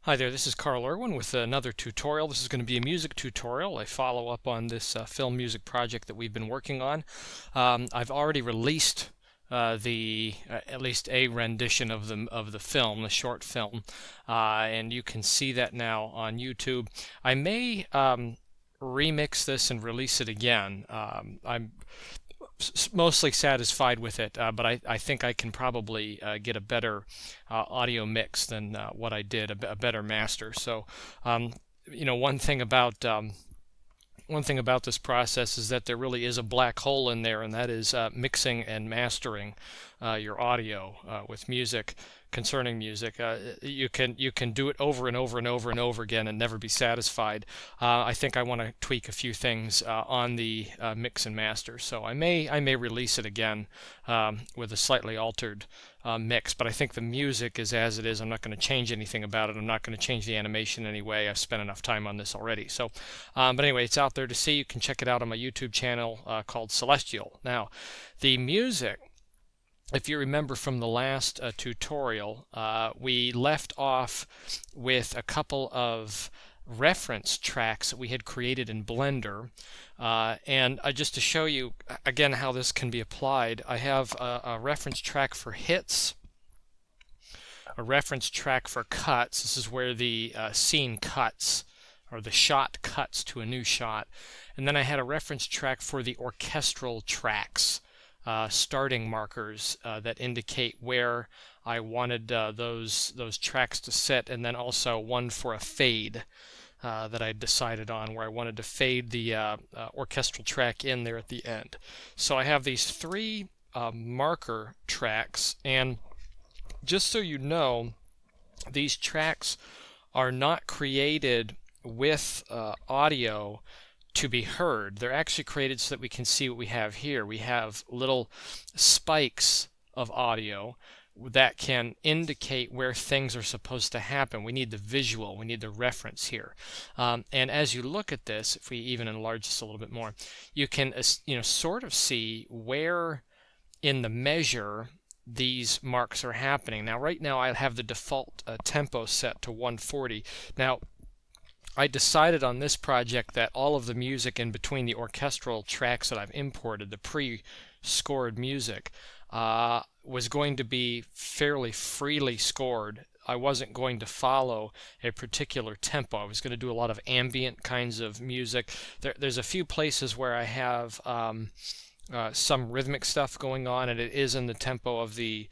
Hi there, this is Carl Irwin with another tutorial. This is going to be a music tutorial, a follow-up on this film music project that we've been working on. I've already released at least a rendition of the film, the short film, and you can see that now on YouTube. I may remix this and release it again. I'm mostly satisfied with it, but I think I can probably get a better audio mix than what I did, a better master. So, one thing about this process is that there really is a black hole in there, and that is mixing and mastering your audio with music. Concerning music, you can do it over and over and over and over again and never be satisfied. I think I want to tweak a few things on the mix and master, so I may release it again with a slightly altered mix. But I think the music is as it is. I'm not going to change anything about it. I'm not going to change the animation anyway. I've spent enough time on this already. So, but anyway, it's out there to see. You can check it out on my YouTube channel called Celestial. Now, the music, if you remember from the last tutorial, we left off with a couple of reference tracks that we had created in Blender, and just to show you again how this can be applied, I have a reference track for hits, a reference track for cuts. This is where the scene cuts, or the shot cuts to a new shot, and then I had a reference track for the orchestral tracks. Starting markers that indicate where I wanted those tracks to sit, and then also one for a fade that I decided on, where I wanted to fade the orchestral track in there at the end. So I have these three marker tracks, and just so you know, these tracks are not created with audio to be heard. They're actually created so that we can see what we have here. We have little spikes of audio that can indicate where things are supposed to happen. We need the visual, we need the reference here. And as you look at this, if we even enlarge this a little bit more, you can sort of see where in the measure these marks are happening. Now right now I have the default tempo set to 140. Now I decided on this project that all of the music in between the orchestral tracks that I've imported, the pre-scored music, was going to be fairly freely scored. I wasn't going to follow a particular tempo. I was going to do a lot of ambient kinds of music. There's a few places where I have some rhythmic stuff going on, and it is in the tempo of the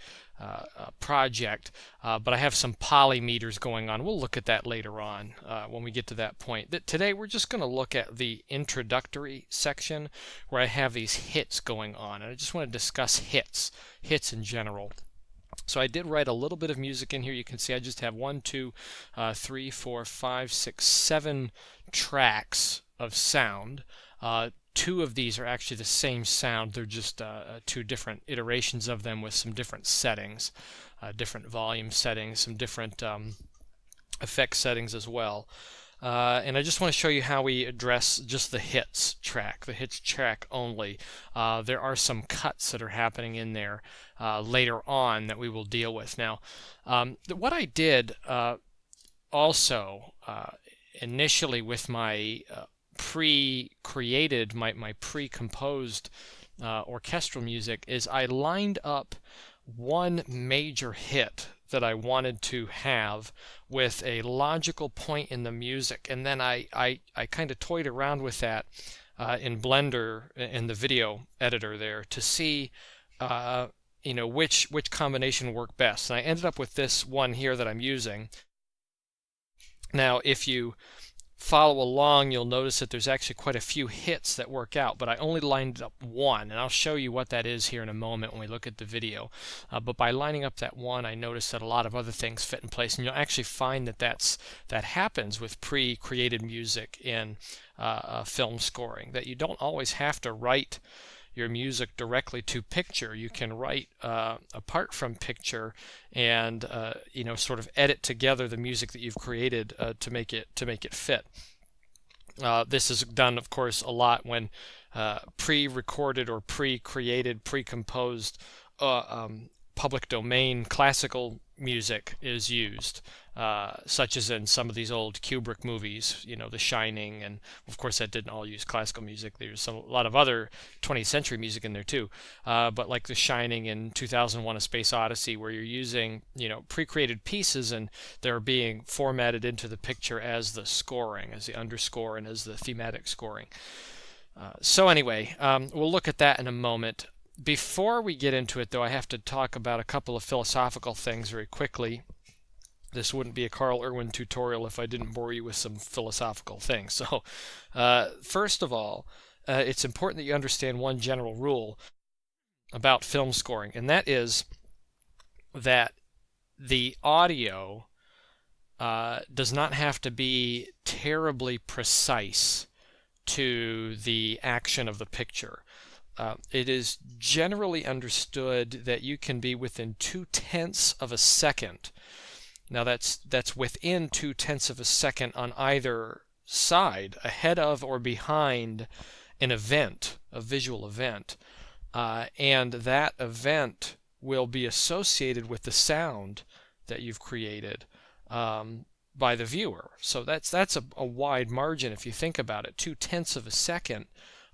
project, but I have some polymeters going on. We'll look at that later on when we get to that point. Today we're just going to look at the introductory section where I have these hits going on, and I just want to discuss hits in general. So I did write a little bit of music in here. You can see I just have 1, 2, 3, 4, 5, 6, 7 tracks of sound. Two of these are actually the same sound. They're just two different iterations of them with some different settings, different volume settings, some different effect settings as well. And I just want to show you how we address just the hits track only. There are some cuts that are happening in there later on that we will deal with. Now, what I did also initially with my pre-created, my pre-composed orchestral music is I lined up one major hit that I wanted to have with a logical point in the music, and then I kind of toyed around with that in Blender in the video editor there to see which combination worked best. And I ended up with this one here that I'm using. Now if you follow along, you'll notice that there's actually quite a few hits that work out, but I only lined up one, and I'll show you what that is here in a moment when we look at the video. But by lining up that one, I noticed that a lot of other things fit in place, and you'll actually find that that happens with pre-created music in film scoring, that you don't always have to write your music directly to picture. You can write apart from picture and sort of edit together the music that you've created to make it fit. This is done, of course, a lot when pre-recorded or pre-created, pre-composed public domain classical music is used, such as in some of these old Kubrick movies, The Shining, and of course that didn't all use classical music. There's a lot of other 20th century music in there too, but like The Shining and 2001: A Space Odyssey, where you're using pre-created pieces and they're being formatted into the picture as the scoring, as the underscore, and as the thematic scoring. So anyway, we'll look at that in a moment. Before we get into it, though, I have to talk about a couple of philosophical things very quickly. This wouldn't be a Carl Irwin tutorial if I didn't bore you with some philosophical things. So, first of all, it's important that you understand one general rule about film scoring, and that is that the audio does not have to be terribly precise to the action of the picture. It is generally understood that you can be within 0.2 of a second. Now that's within 0.2 of a second on either side, ahead of or behind an event, a visual event, and that event will be associated with the sound that you've created by the viewer. So that's a wide margin if you think about it. 0.2 of a second.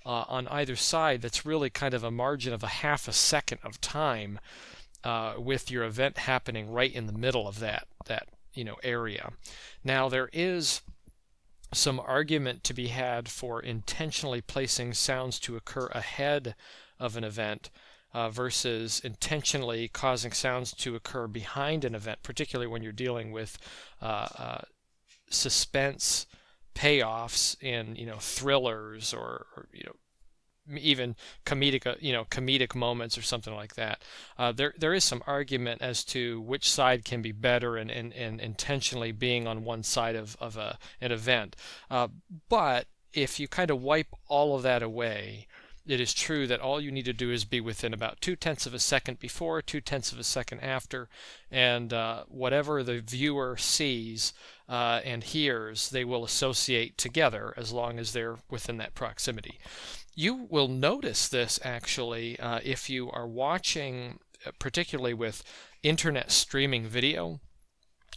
On either side, that's really kind of a margin of a half a second of time with your event happening right in the middle of that area. Now there is some argument to be had for intentionally placing sounds to occur ahead of an event versus intentionally causing sounds to occur behind an event, particularly when you're dealing with suspense payoffs in thrillers or even comedic moments or something like that. There is some argument as to which side can be better in intentionally being on one side of an event. But if you kind of wipe all of that away, it is true that all you need to do is be within about 0.2 of a second before, 0.2 of a second after, and whatever the viewer sees and hears, they will associate together as long as they're within that proximity. You will notice this actually if you are watching, particularly with internet streaming video.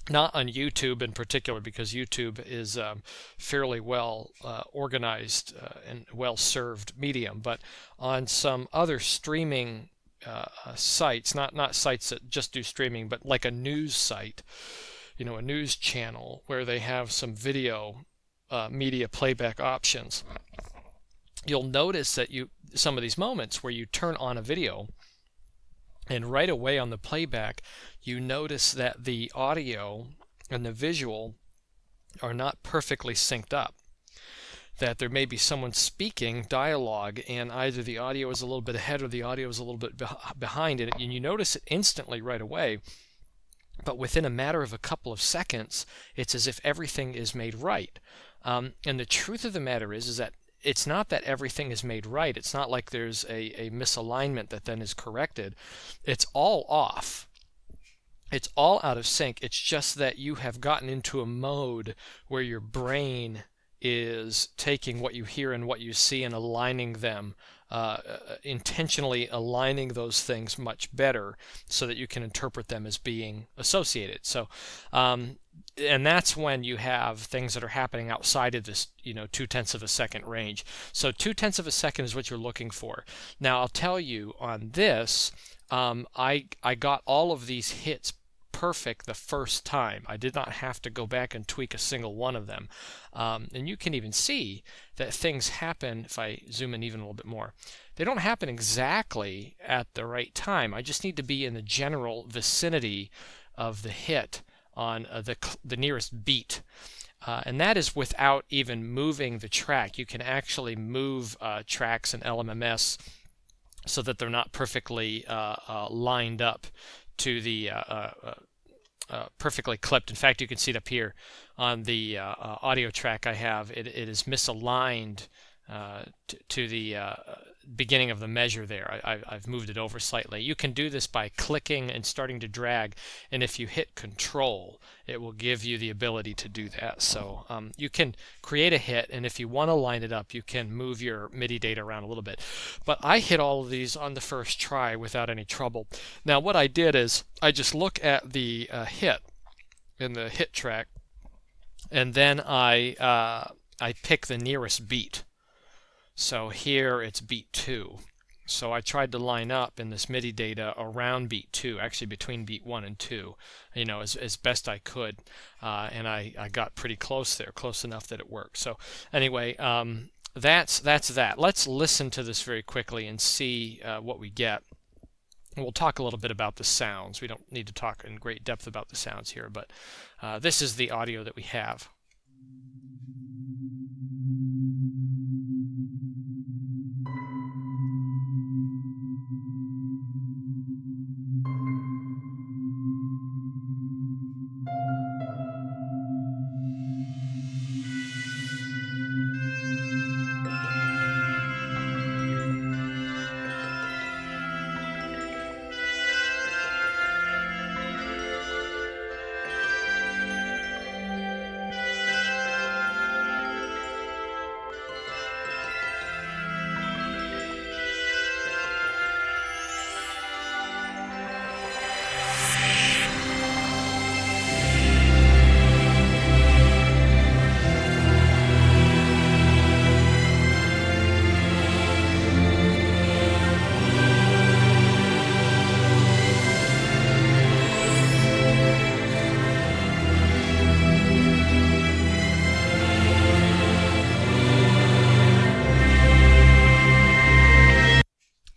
Not on YouTube in particular, because YouTube is fairly well organized and well served medium, but on some other streaming sites, not sites that just do streaming, but like a news site, a news channel where they have some video media playback options. You'll notice that some of these moments where you turn on a video, and right away on the playback, you notice that the audio and the visual are not perfectly synced up. That there may be someone speaking dialogue, and either the audio is a little bit ahead or the audio is a little bit behind it, and you notice it instantly right away. But within a matter of a couple of seconds, it's as if everything is made right. And the truth of the matter is that it's not that everything is made right. It's not like there's a misalignment that then is corrected. It's all off. It's all out of sync. It's just that you have gotten into a mode where your brain is taking what you hear and what you see and aligning them, intentionally aligning those things much better so that you can interpret them as being associated. So, and that's when you have things that are happening outside of this, 0.2 of a second range. So 0.2 of a second is what you're looking for. Now I'll tell you on this, I got all of these hits perfect the first time. I did not have to go back and tweak a single one of them. And you can even see that things happen, if I zoom in even a little bit more, they don't happen exactly at the right time. I just need to be in the general vicinity of the hit on the nearest beat. And that is without even moving the track. You can actually move tracks in LMMS so that they're not perfectly lined up to the perfectly clipped. In fact, you can see it up here on the audio track I have. It is misaligned to the beginning of the measure there. I've moved it over slightly. You can do this by clicking and starting to drag, and if you hit Control, it will give you the ability to do that. So you can create a hit, and if you want to line it up, you can move your MIDI data around a little bit. But I hit all of these on the first try without any trouble. Now what I did is I just look at the hit in the hit track, and then I pick the nearest beat. So here it's beat 2. So I tried to line up in this MIDI data around beat 2, actually between beat 1 and 2, as best I could. And I got pretty close there, close enough that it worked. So anyway, that's that. Let's listen to this very quickly and see what we get. We'll talk a little bit about the sounds. We don't need to talk in great depth about the sounds here, but this is the audio that we have.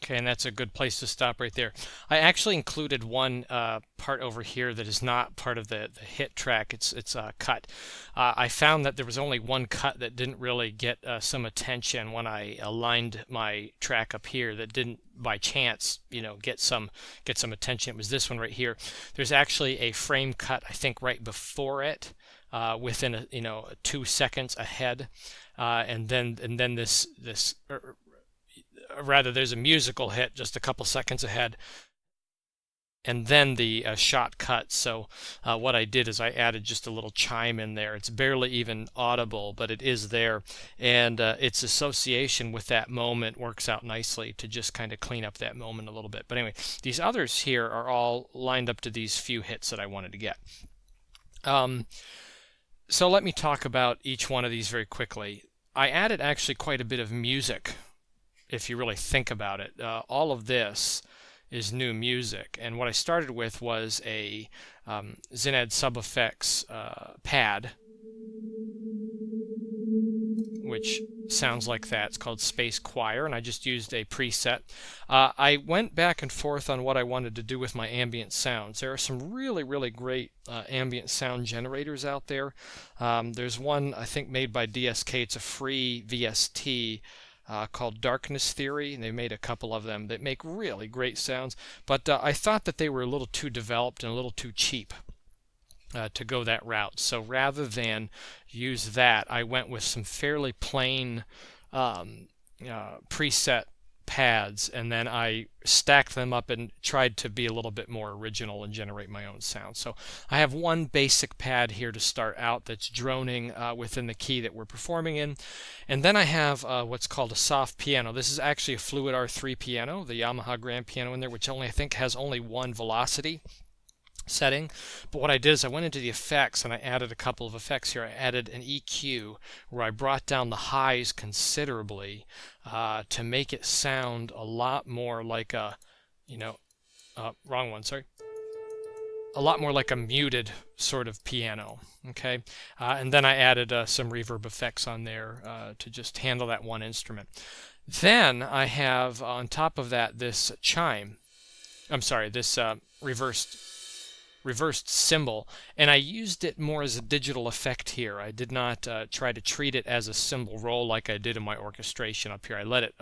Okay, and that's a good place to stop right there. I actually included one part over here that is not part of the hit track. It's a cut. I found that there was only one cut that didn't really get some attention when I aligned my track up here, that didn't by chance get some attention. It was this one right here. There's actually a frame cut, I think, right before it, within 2 seconds ahead, and then this rather, there's a musical hit just a couple seconds ahead, and then the shot cut. So what I did is I added just a little chime in there. It's barely even audible, but it is there, and its association with that moment works out nicely to just kind of clean up that moment a little bit. But anyway, these others here are all lined up to these few hits that I wanted to get. So let me talk about each one of these very quickly. I added actually quite a bit of music. If you really think about it, all of this is new music, and what I started with was a Zenad Sub Effects pad, which sounds like that. It's called Space Choir, and I just used a preset. I went back and forth on what I wanted to do with my ambient sounds. There are some really great ambient sound generators out there. There's one, I think, made by DSK. It's a free VST. Called Darkness Theory, and they made a couple of them that make really great sounds, but I thought that they were a little too developed and a little too cheap to go that route. So rather than use that, I went with some fairly plain preset pads, and then I stacked them up and tried to be a little bit more original and generate my own sound. So I have one basic pad here to start out that's droning within the key that we're performing in, and then I have what's called a soft piano. This is actually a Fluid R3 piano, the Yamaha grand piano in there, which I think has only one velocity setting. But what I did is I went into the effects and I added a couple of effects here. I added an EQ where I brought down the highs considerably to make it sound a lot more like a, wrong one, sorry. A lot more like a muted sort of piano, okay? And then I added some reverb effects on there to just handle that one instrument. Then I have on top of that this chime. I'm sorry, this reversed cymbal, and I used it more as a digital effect here. I did not try to treat it as a cymbal roll like I did in my orchestration up here. I let it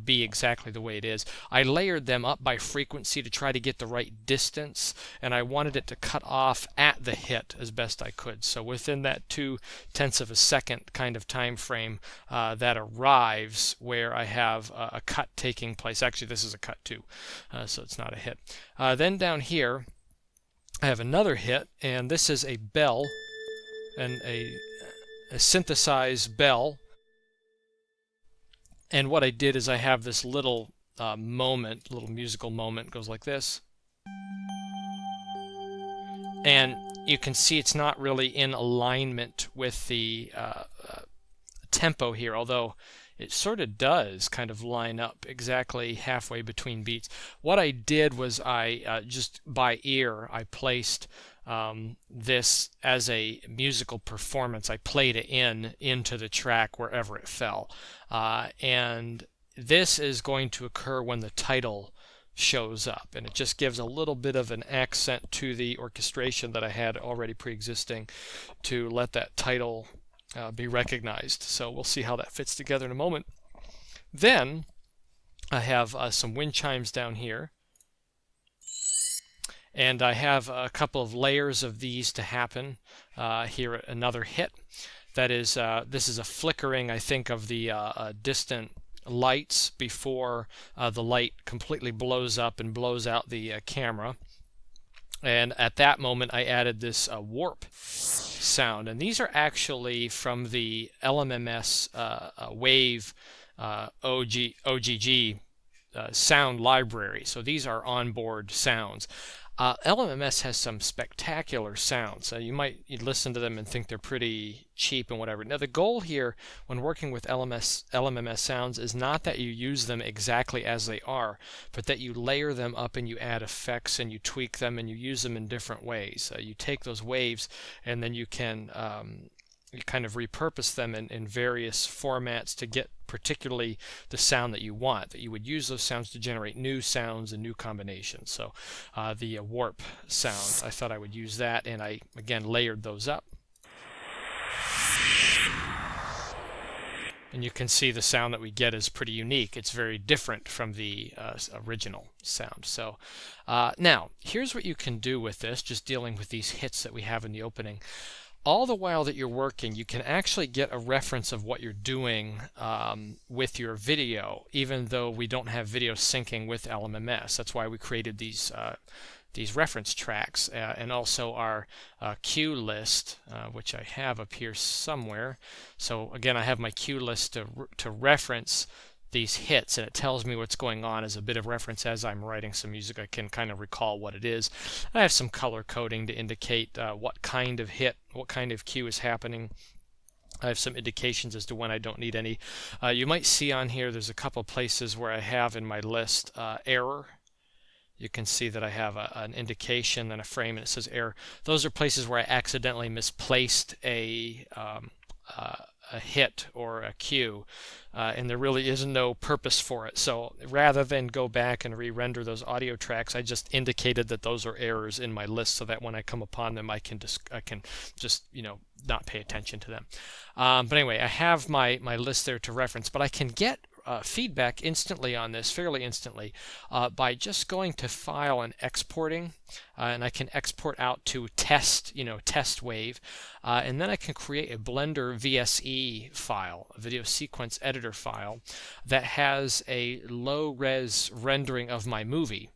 be exactly the way it is. I layered them up by frequency to try to get the right distance, and I wanted it to cut off at the hit as best I could. So within that 0.2 of a second kind of time frame, that arrives where I have a cut taking place. Actually, this is a cut too, so it's not a hit. Then down here, I have another hit, and this is a bell, and a synthesized bell. And what I did is I have this little little musical moment, goes like this. And you can see it's not really in alignment with the tempo here, although it sort of does kind of line up exactly halfway between beats. What I did was I just by ear, I placed this as a musical performance. I played it into the track wherever it fell. And this is going to occur when the title shows up, and it just gives a little bit of an accent to the orchestration that I had already pre-existing to let that title be recognized. So we'll see how that fits together in a moment. Then I have some wind chimes down here, and I have a couple of layers of these to happen. Here another hit. That is, this is a flickering, I think, of the distant lights before the light completely blows up and blows out the camera. And at that moment I added this warp sound, and these are actually from the LMMS wave OGG sound library. So these are onboard sounds. LMMS has some spectacular sounds. You'd listen to them and think they're pretty cheap and whatever. Now the goal here when working with LMMS sounds is not that you use them exactly as they are, but that you layer them up and you add effects and you tweak them and you use them in different ways. You take those waves and then you can you kind of repurpose them in various formats to get particularly the sound that you want, that you would use those sounds to generate new sounds and new combinations. So the warp sound, I thought I would use that, and I again layered those up. And you can see the sound that we get is pretty unique. It's very different from the original sound. So now here's what you can do with this, just dealing with these hits that we have in the opening. All the while that you're working, you can actually get a reference of what you're doing with your video, even though we don't have video syncing with LMMS. That's why we created these reference tracks, and also our cue list, which I have up here somewhere. So again, I have my cue list to reference these hits, and it tells me what's going on as a bit of reference. As I'm writing some music, I can kind of recall what it is. I have some color coding to indicate what kind of hit, what kind of cue is happening. I have some indications as to when I don't need any. You might see on here there's a couple places where I have in my list error. You can see that I have an indication and a frame and it says error. Those are places where I accidentally misplaced a hit or a cue, and there really is no purpose for it. So rather than go back and re-render those audio tracks, I just indicated that those are errors in my list, so that when I come upon them, I can just not pay attention to them. But anyway, I have my list there to reference, but I can get feedback instantly on this, fairly instantly, by just going to File and exporting, and I can export out to test wave, and then I can create a Blender VSE file, a video sequence editor file, that has a low-res rendering of my movie.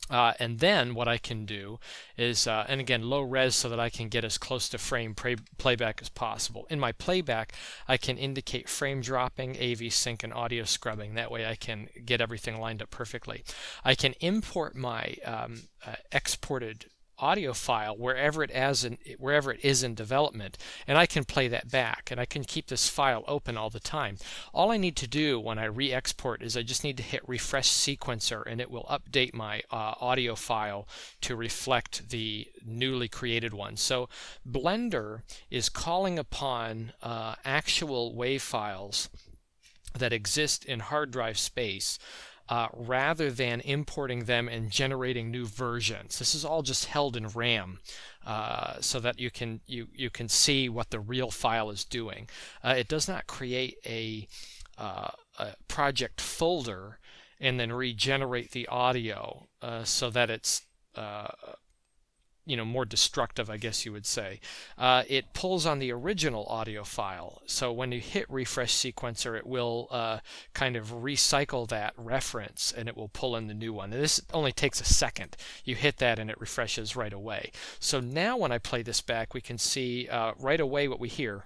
And then what I can do is, and again, low res so that I can get as close to frame playback as possible. In my playback, I can indicate frame dropping, AV sync, and audio scrubbing. That way I can get everything lined up perfectly. I can import my exported audio file wherever it is in development, and I can play that back, and I can keep this file open all the time. All I need to do when I re-export is I just need to hit refresh sequencer, and it will update my audio file to reflect the newly created one. So Blender is calling upon actual WAV files that exist in hard drive space, rather than importing them and generating new versions. This is all just held in RAM, so that you can see what the real file is doing. It does not create a project folder and then regenerate the audio so that it's more destructive, I guess you would say. It pulls on the original audio file, so when you hit refresh sequencer, it will kind of recycle that reference and it will pull in the new one. And this only takes a second. You hit that and it refreshes right away. So now when I play this back, we can see right away what we hear.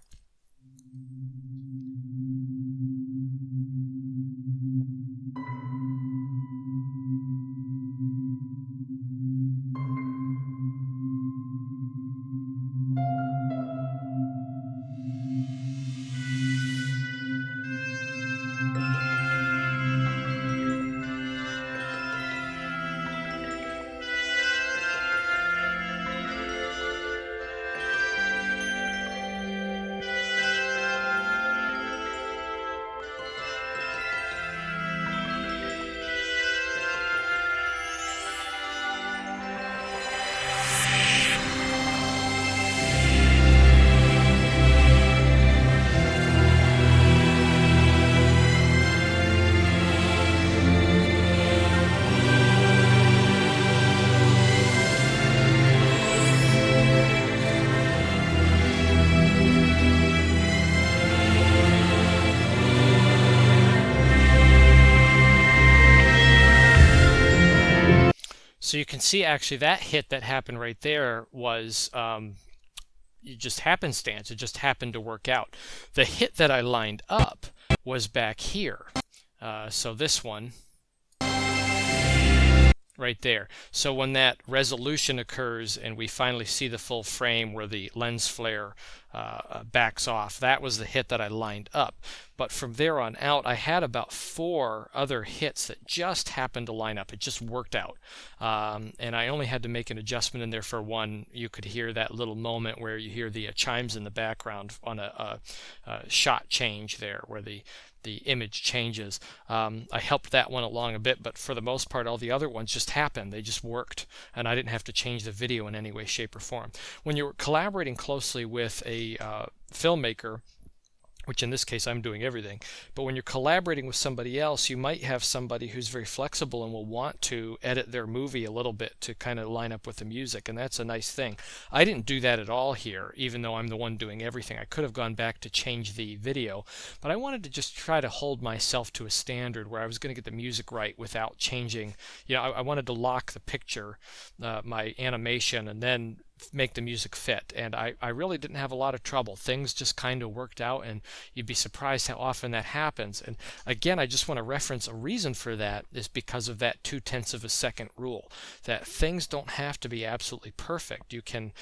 So you can see actually that hit that happened right there was just happenstance. It just happened to work out. The hit that I lined up was back here. So this one right there. So when that resolution occurs and we finally see the full frame where the lens flare backs off, that was the hit that I lined up. But from there on out, I had about 4 other hits that just happened to line up. It just worked out. And I only had to make an adjustment in there for one. You could hear that little moment where you hear the chimes in the background on a shot change there, where the image changes. I helped that one along a bit, but for the most part, all the other ones just happened. They just worked, and I didn't have to change the video in any way, shape, or form. When you're collaborating closely with a filmmaker, which in this case I'm doing everything, but when you're collaborating with somebody else, you might have somebody who's very flexible and will want to edit their movie a little bit to kind of line up with the music, and that's a nice thing. I didn't do that at all here, even though I'm the one doing everything. I could have gone back to change the video, but I wanted to just try to hold myself to a standard where I was going to get the music right without changing. I wanted to lock the picture, my animation, and then make the music fit, and I really didn't have a lot of trouble. Things just kind of worked out, and you'd be surprised how often that happens. And again, I just want to reference a reason for that is because of that 0.2 of a second rule, that things don't have to be absolutely perfect. You can,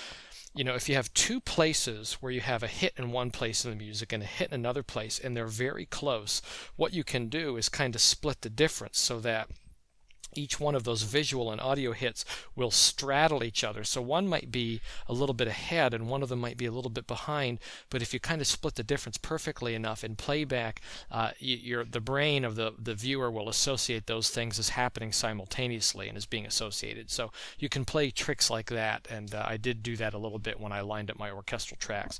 if you have 2 places where you have a hit in one place in the music and a hit in another place, and they're very close, what you can do is kind of split the difference so that each one of those visual and audio hits will straddle each other. So one might be a little bit ahead and one of them might be a little bit behind, but if you kind of split the difference perfectly enough in playback, the brain of the viewer will associate those things as happening simultaneously and as being associated. So you can play tricks like that, and I did do that a little bit when I lined up my orchestral tracks.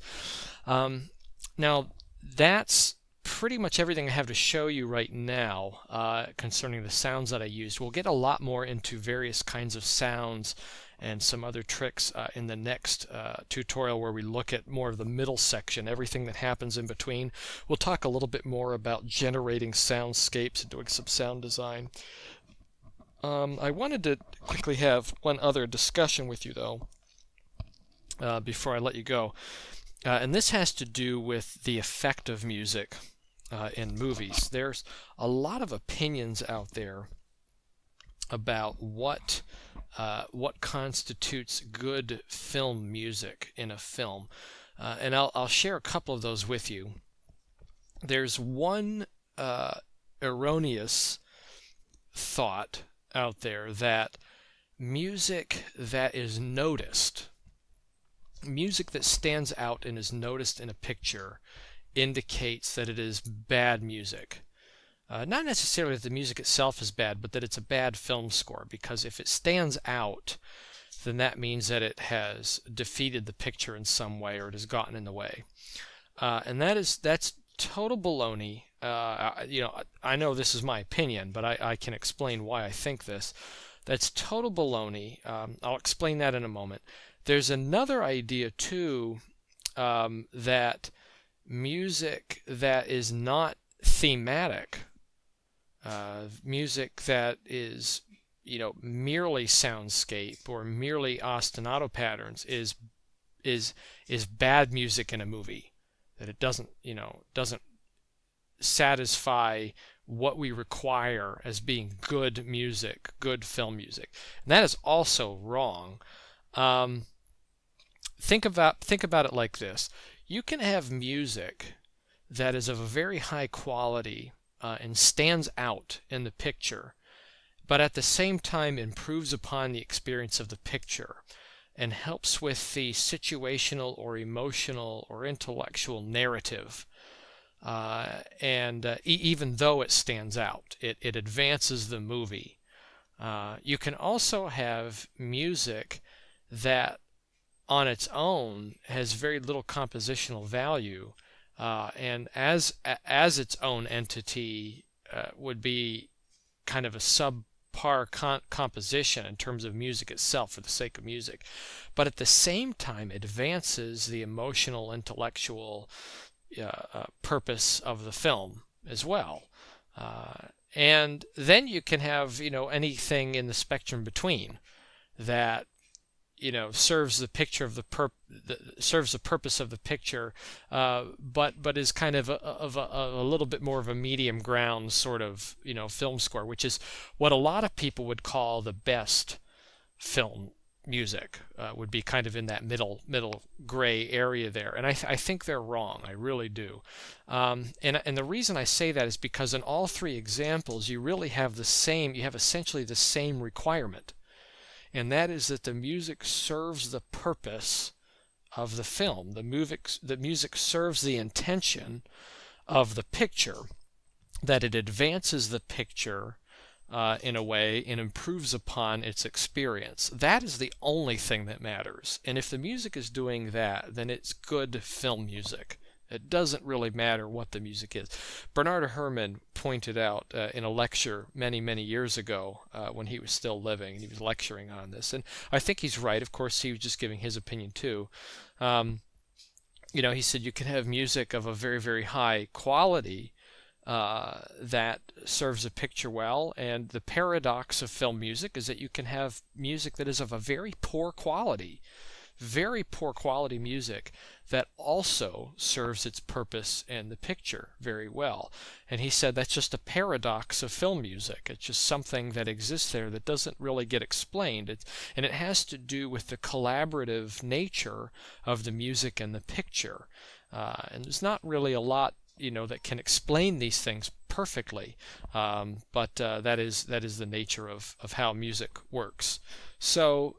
Now that's pretty much everything I have to show you right now concerning the sounds that I used. We'll get a lot more into various kinds of sounds and some other tricks in the next tutorial, where we look at more of the middle section, everything that happens in between. We'll talk a little bit more about generating soundscapes and doing some sound design. I wanted to quickly have one other discussion with you, though, before I let you go. And this has to do with the effect of music in movies. There's a lot of opinions out there about what constitutes good film music in a film, and I'll share a couple of those with you. There's one erroneous thought out there that music that is noticed, music that stands out and is noticed in a picture, indicates that it is bad music. Not necessarily that the music itself is bad, but that it's a bad film score, because if it stands out, then that means that it has defeated the picture in some way, or it has gotten in the way. And that's total baloney. I know this is my opinion, but I can explain why I think this. That's total baloney. I'll explain that in a moment. There's another idea too, that music that is not thematic, music that is, merely soundscape or merely ostinato patterns is is bad music in a movie. That it doesn't satisfy what we require as being good music, good film music. And that is also wrong. Um, think about it like this. You can have music that is of a very high quality, and stands out in the picture, but at the same time improves upon the experience of the picture and helps with the situational or emotional or intellectual narrative. And even though it stands out, it advances the movie. You can also have music that on its own has very little compositional value, and as its own entity, would be kind of a subpar composition in terms of music itself for the sake of music, but at the same time advances the emotional, intellectual purpose of the film as well. And then you can have, anything in the spectrum between that, serves the picture of serves the purpose of the picture, but is kind of a little bit more of a medium ground sort of, film score, which is what a lot of people would call the best film music, would be kind of in that middle gray area there. And I think they're wrong. I really do. And the reason I say that is because in all three examples you really have you have essentially the same requirement. And that is that the music serves the purpose of the film. The music serves the intention of the picture, that it advances the picture in a way and improves upon its experience. That is the only thing that matters. And if the music is doing that, then it's good film music. It doesn't really matter what the music is. Bernard Herrmann pointed out in a lecture many, many years ago, when he was still living, he was lecturing on this. And I think he's right. Of course, he was just giving his opinion too. He said you can have music of a very, very high quality, that serves a picture well, and the paradox of film music is that you can have music that is of a very poor quality music that also serves its purpose in the picture very well. And he said that's just a paradox of film music. It's just something that exists there that doesn't really get explained. And it has to do with the collaborative nature of the music and the picture. And there's not really a lot that can explain these things perfectly, but that is the nature of how music works. So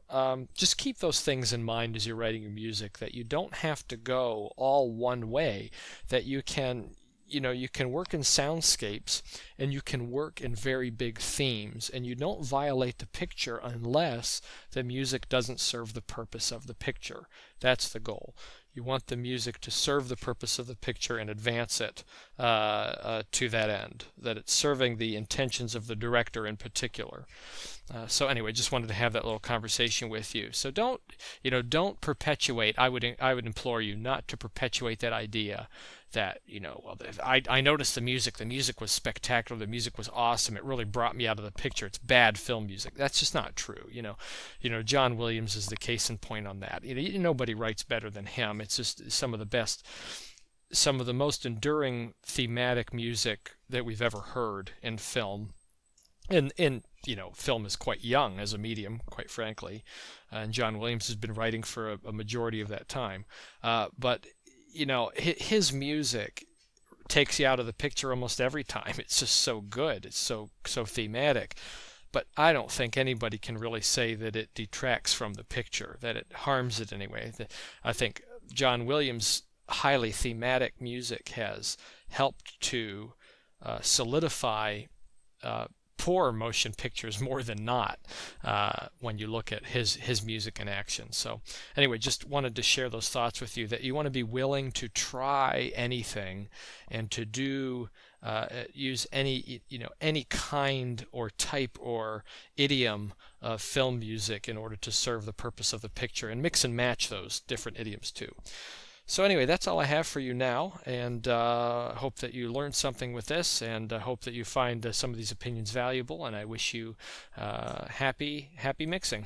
just keep those things in mind as you're writing your music, that you don't have to go all one way, that you can work in soundscapes and you can work in very big themes, and you don't violate the picture unless the music doesn't serve the purpose of the picture. That's the goal. You want the music to serve the purpose of the picture and advance it to that end, that it's serving the intentions of the director in particular. So anyway, just wanted to have that little conversation with you. So don't perpetuate. I would implore you not to perpetuate that idea that, I noticed the music was spectacular, the music was awesome, it really brought me out of the picture, it's bad film music. That's just not true. John Williams is the case in point on that. Nobody writes better than him. It's just some of the most enduring thematic music that we've ever heard in film. And film is quite young as a medium, quite frankly, and John Williams has been writing for a majority of that time. But his music takes you out of the picture almost every time. It's just so good. It's so thematic. But I don't think anybody can really say that it detracts from the picture, that it harms it anyway. I think John Williams' highly thematic music has helped to solidify poor motion pictures more than not, when you look at his music in action. So anyway, just wanted to share those thoughts with you, that you want to be willing to try anything and to do use any kind or type or idiom of film music in order to serve the purpose of the picture, and mix and match those different idioms too. So anyway, that's all I have for you now, and hope that you learned something with this, and hope that you find some of these opinions valuable, and I wish you happy mixing.